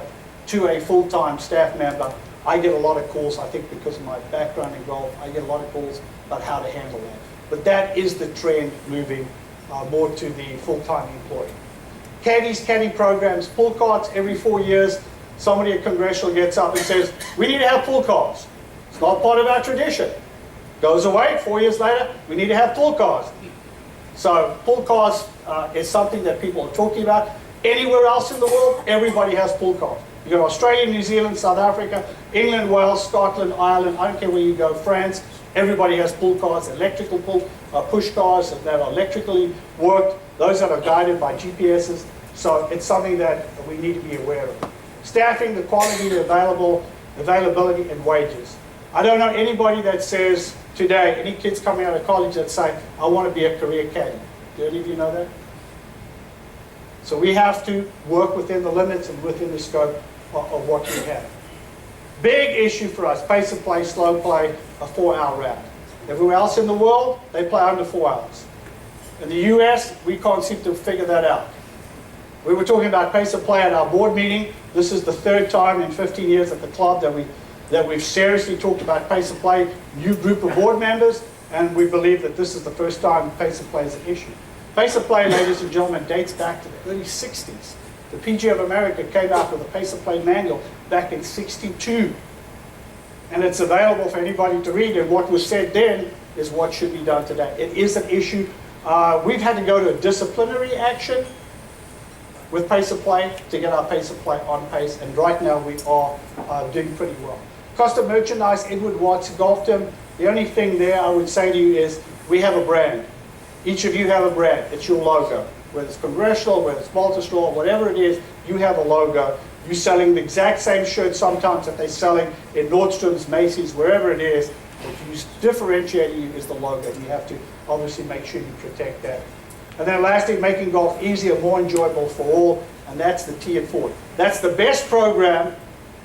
to a full-time staff member. I get a lot of calls, I think because of my background in golf, I get a lot of calls about how to handle that. But that is the trend moving more to the full-time employee. Caddy programs, pull cards every 4 years. Somebody at Congressional gets up and says, we need to have pull cards. It's not part of our tradition. Goes away, 4 years later, we need to have pull cards. So pull cards is something that people are talking about. Anywhere else in the world, everybody has pull cards. You go to Australia, New Zealand, South Africa, England, Wales, Scotland, Ireland, I don't care where you go, France, everybody has pull cars, electrical push cars that are electrically worked, those that are guided by GPSs. So it's something that we need to be aware of. Staffing, the quality, the availability, and wages. I don't know anybody that says today, any kids coming out of college that say, I want to be a career caddy. Do any of you know that? So we have to work within the limits and within the scope of what we have. Big issue for us, pace of play, slow play, a 4-hour round. Everywhere else in the world, they play under 4 hours. In the US, we can't seem to figure that out. We were talking about pace of play at our board meeting. This is the 3rd time in 15 years at the club that we've seriously talked about pace of play, new group of board members, and we believe that this is the first time pace of play is an issue. Pace of play, ladies and gentlemen, dates back to the early 60s. The PGA of America came out with a pace of play manual back in '62. And it's available for anybody to read, and what was said then is what should be done today. It is an issue. We've had to go to a disciplinary action with pace of play to get our pace of play on pace, and right now we are doing pretty well. Cost of merchandise, Edward Watts golfed him. The only thing there I would say to you is we have a brand. Each of you have a brand. It's your logo. Whether it's Congressional, whether it's Multi-Straw, whatever it is, you have a logo. You're selling the exact same shirt sometimes that they're selling in Nordstrom's, Macy's, wherever it is. What differentiating you is the logo. You have to obviously make sure you protect that. And then lastly, making golf easier, more enjoyable for all, and that's the Tee It Forward. That's the best program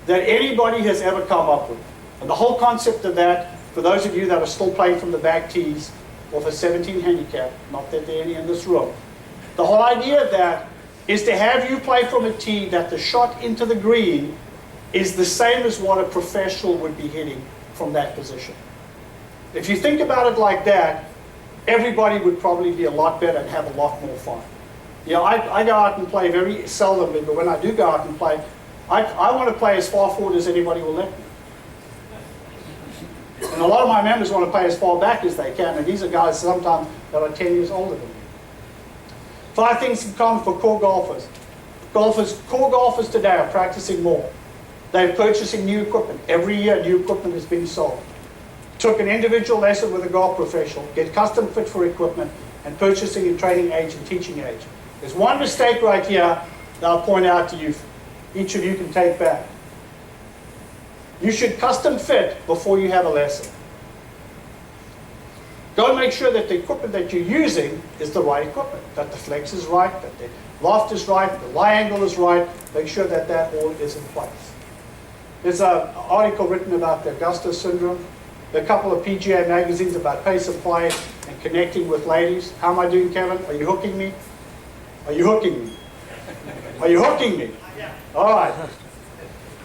that anybody has ever come up with. And the whole concept of that, for those of you that are still playing from the back tees, or for 17 handicap, not that there are any in this room, the whole idea of that is to have you play from a tee that the shot into the green is the same as what a professional would be hitting from that position. If you think about it like that, everybody would probably be a lot better and have a lot more fun. You know, I go out and play very seldomly, but when I do go out and play, I want to play as far forward as anybody will let me. And a lot of my members want to play as far back as they can, and these are guys sometimes that are 10 years older than me. 5 things in common for core golfers. Core golfers today are practicing more. They're purchasing new equipment. Every year, new equipment is being sold. Took an individual lesson with a golf professional, get custom fit for equipment, and purchasing and training age and teaching age. There's one mistake right here that I'll point out to you. Each of you can take back. You should custom fit before you have a lesson. Go and make sure that the equipment that you're using is the right equipment, that the flex is right, that the loft is right, the lie angle is right. Make sure that that all is in place. There's an article written about the Augusta syndrome. a couple of PGA magazines about pace of play and connecting with ladies. How am I doing, Kevin? Are you hooking me? Are you hooking me? Are you hooking me? All right.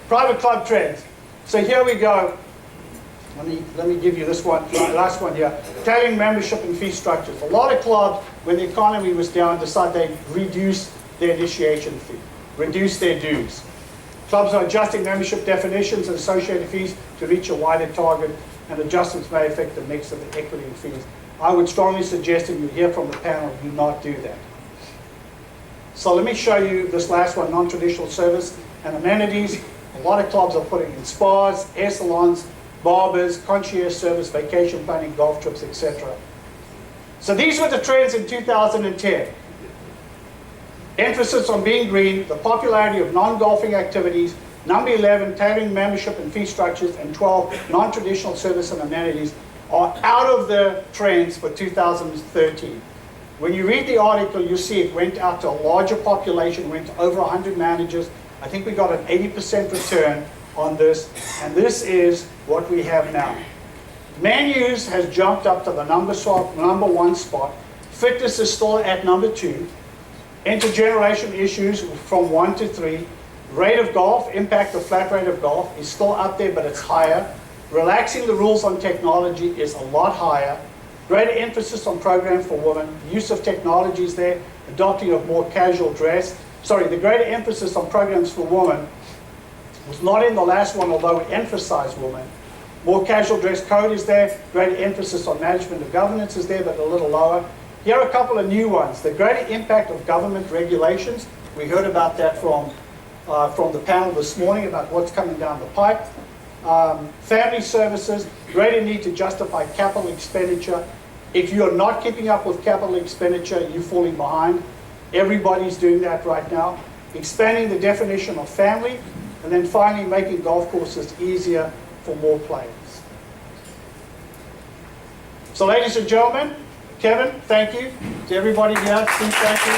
Private club trends. So here we go. Let me give you this one, last one here. Tailoring membership and fee structures. A lot of clubs, when the economy was down, decided they'd reduce their initiation fee, reduce their dues. Clubs are adjusting membership definitions and associated fees to reach a wider target, and adjustments may affect the mix of the equity and fees. I would strongly suggest, and you hear from the panel, do not do that. So let me show you this last one, non-traditional service and amenities. A lot of clubs are putting in spas, hair salons, barbers, concierge service, vacation planning, golf trips, etc. So these were the trends in 2010. Emphasis on being green, the popularity of non-golfing activities, number 11, tailoring membership and fee structures, and 12, non-traditional service and amenities are out of the trends for 2013. When you read the article, you see it went out to a larger population, went to over 100 managers. I think we got an 80% return on this, and this is what we have now. Man use has jumped up to the number 1 spot. Fitness is still at number 2. Intergeneration issues from 1 to 3. Rate of golf, impact of flat rate of golf is still up there, but it's higher. Relaxing the rules on technology is a lot higher. Greater emphasis on programs for women. Use of technology is there. Adopting of more casual dress. Sorry, the greater emphasis on programs for women was not in the last one, although it emphasized women. More casual dress code is there. Greater emphasis on management and governance is there, but a little lower. Here are a couple of new ones. The greater impact of government regulations. We heard about that from the panel this morning about what's coming down the pipe. Family services, greater need to justify capital expenditure. If you're not keeping up with capital expenditure, you're falling behind. Everybody's doing that right now. Expanding the definition of family, and then finally making golf courses easier for more players. So ladies and gentlemen, Kevin, thank you. To everybody here, Steve, thank you.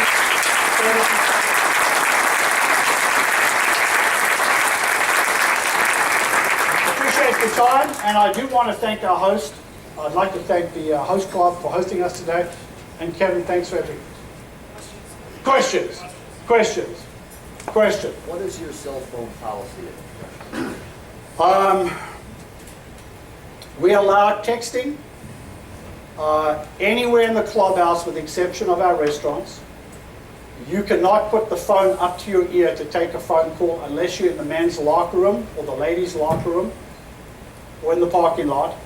Appreciate the time, and I do want to thank our host. I'd like to thank the host club for hosting us today. And Kevin, thanks for everything. Questions? Questions? Question. What is your cell phone policy? We allow texting anywhere in the clubhouse with the exception of our restaurants. You cannot put the phone up to your ear to take a phone call unless you're in the men's locker room or the ladies' locker room or in the parking lot.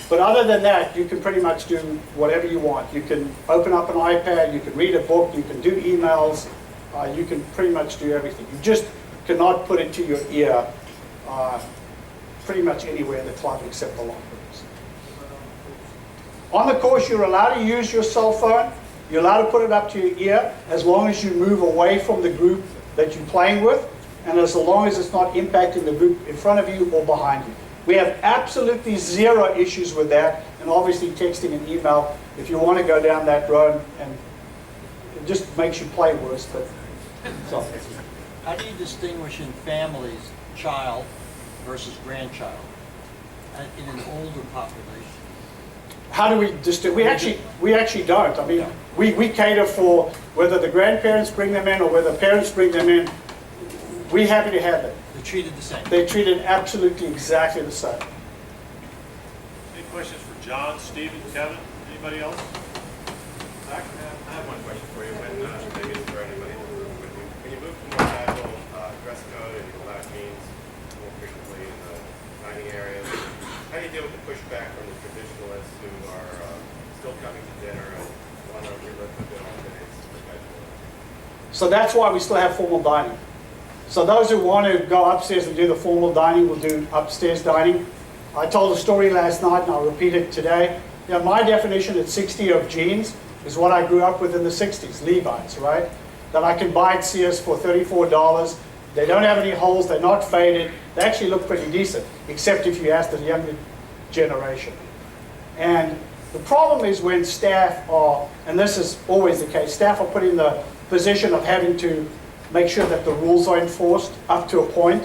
But other than that, you can pretty much do whatever you want. You can open up an iPad, you can read a book, you can do emails, you can pretty much do everything. You just cannot put it to your ear pretty much anywhere in the club except the locker rooms. On the course, you're allowed to use your cell phone. You're allowed to put it up to your ear as long as you move away from the group that you're playing with, and as long as it's not impacting the group in front of you or behind you. We have absolutely zero issues with that, and obviously texting and email if you want to go down that road, and it just makes you play worse. But so. How do you distinguish in families child versus grandchild in an older population? How do we distinguish? We actually don't. I mean, we cater for whether the grandparents bring them in or whether parents bring them in. We're happy to have them. They're treated the same. They're treated absolutely exactly the same. Any questions for John, Stephen, Kevin? Anybody else? Zach, I have one question for you. Maybe it's for anybody in the room. When you move to more casual dress code and you allow jeans more frequently in the dining areas, how do you deal with the pushback from the traditionalists who are still coming to dinner and want to relive the good old days perpetually? So that's why we still have formal dining. So those who want to go upstairs and do the formal dining will do upstairs dining. I told a story last night and I'll repeat it today. You know, my definition at 60 of jeans is what I grew up with in the 60s, Levi's, right? That I can buy at Sears for $34. They don't have any holes, they're not faded. They actually look pretty decent, except if you ask the younger generation. And the problem is when staff are, and this is always the case, staff are put in the position of having to make sure that the rules are enforced up to a point.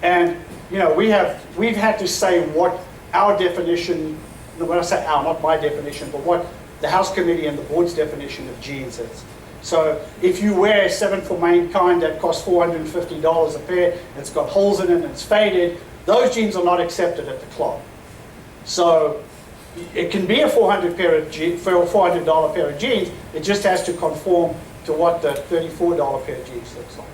And you know, we've had to say what our definition, no, when I say our, not my definition, but what the House Committee and the board's definition of jeans is. So if you wear 7 for Mankind that costs $450 a pair, it's got holes in it and it's faded, those jeans are not accepted at the club. So it can be a $400 pair of $400 pair of jeans, it just has to conform to what the $34 pair of jeans looks like.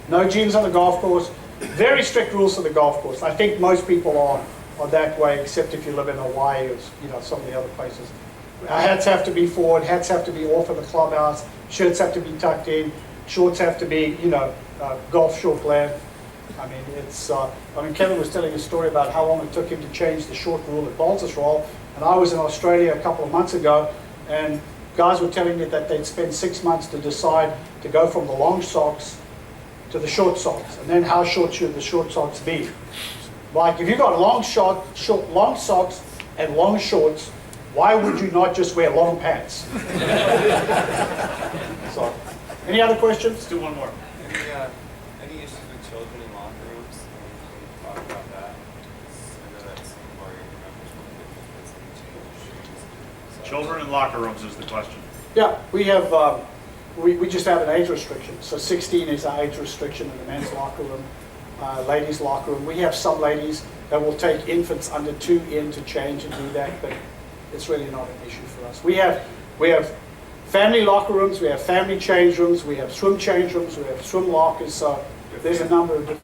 No jeans on the golf course. Very strict rules for the golf course. I think most people are that way, except if you live in Hawaii or some of the other places. Hats have to be forward, hats have to be off of the clubhouse, shirts have to be tucked in, shorts have to be, golf short length. I mean, Kevin was telling a story about how long it took him to change the short rule at Baltusrol, and I was in Australia a couple of months ago, and guys were telling me that they'd spend 6 months to decide to go from the long socks to the short socks, and then how short should the short socks be? Like if you got long socks and long shorts, why would you not just wear long pants? So, any other questions? Let's do one more. Any issues with children in locker rooms? Can you talk about that? I know that some of our younger members will get some change shoes. So- Children in locker rooms is the question. Yeah, we have. We just have an age restriction. So 16 is our age restriction in the men's locker room, ladies' locker room. We have some ladies that will take infants under 2 in to change and do that, but it's really not an issue for us. We have family locker rooms, we have family change rooms, we have swim change rooms, we have swim lockers. So there's a number of different